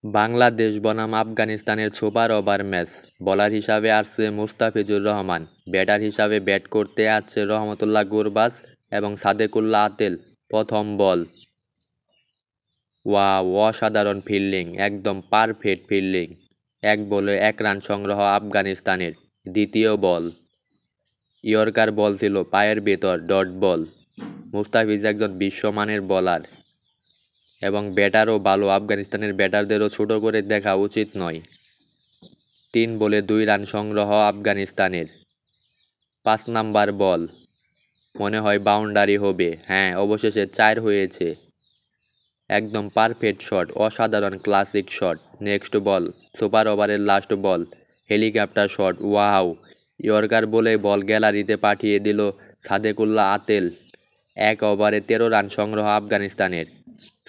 বাংলাদেশ বনাম আফগানিস্তানের super over match. Bowler হিসাবে আসছে মুস্তাফিজুর রহমান, ব্যাটার হিসাবে ব্যাট করতে আসছে রহমতুল্লাহ গুরবাজ এবং সাদেকুল্লাহ আতেল। প্রথম বল, ওয়াও, অসাধারণ ফিল্ডিং, একদম পারফেক্ট ফিল্ডিং। এক বলে 1 রান সংগ্রহ আফগানিস্তানের। দ্বিতীয় বল, ইয়র্কার বল ছিল পায়ের ভেতর, ডট বল। মুস্তাফিজ একজন বিশ্বমানের বোলার এবং ব্যাটারও ভালো, আফগানিস্তানের ব্যাটারদেরও ছোট করে দেখা উচিত নয়। 3 বলে 2 রান সংগ্রহ আফগানিস্তানের। 5 নাম্বার বল, মনে হয় বাউন্ডারি হবে। হ্যাঁ, অবশেষে 4 হয়েছে। একদম পারফেক্ট শট, অসাধারণ ক্লাসিক শট। নেক্সট বল, সুপার ওভারের লাস্ট বল, হেলিকপ্টার শট, ওয়াও। ইয়র্কার বলে বল গ্যালারিতে পাঠিয়ে দিল সাদেকুল্লাহ আতেল। 1 ওভারে 13 রান সংগ্রহ আফগানিস্তানের।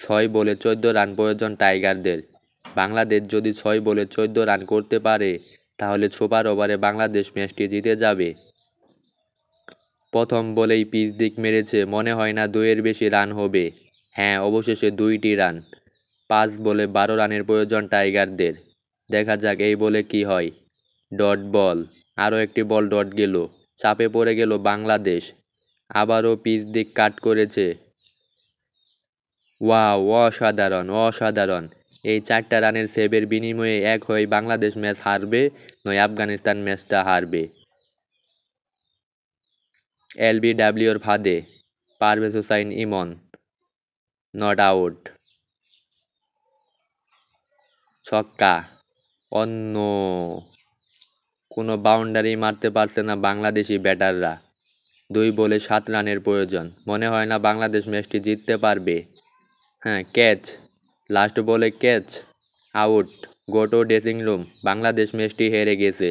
6 বলে 14 রান প্রয়োজন টাইগারদের। বাংলাদেশ যদি 6 বলে 14 রান করতে পারে তাহলে সুপার ওভারে বাংলাদেশ ম্যাচটি জিতে যাবে। প্রথম বলেই পিচ দিক মেরেছে, মনে হয় না 2 এর বেশি রান হবে। হ্যাঁ, অবশেষে 2টি রান। 5 বলে 12 রানের প্রয়োজন টাইগারদের। দেখা যাক এই বলে কি হয়। ডট বল, আরও একটি বল ডট গেল। চাপে পড়ে গেল বাংলাদেশ। আবারও পিচ দিক কাট করেছে। ওয়াও, অসাধারণ, অসাধারণ। এই 4টা রানের সেভের বিনিময়ে এক হয়ে বাংলাদেশ ম্যাচ হারবে, নয় আফগানিস্তান ম্যাচটা হারবে। এলবিডব্লিউর ফাঁদে পারভেজ হোসাইন ইমন নট আউট। ছক্কা, অন্য কোনো বাউন্ডারি মারতে পারছে না বাংলাদেশি ব্যাটাররা। 2 বলে 7 রানের প্রয়োজন, মনে হয় না বাংলাদেশ ম্যাচটি জিততে পারবে। হ্যাঁ, ক্যাচ, লাস্ট বলে catch, out. Go to dressing room, Bangladesh ম্যাচটি হেরে গেছে।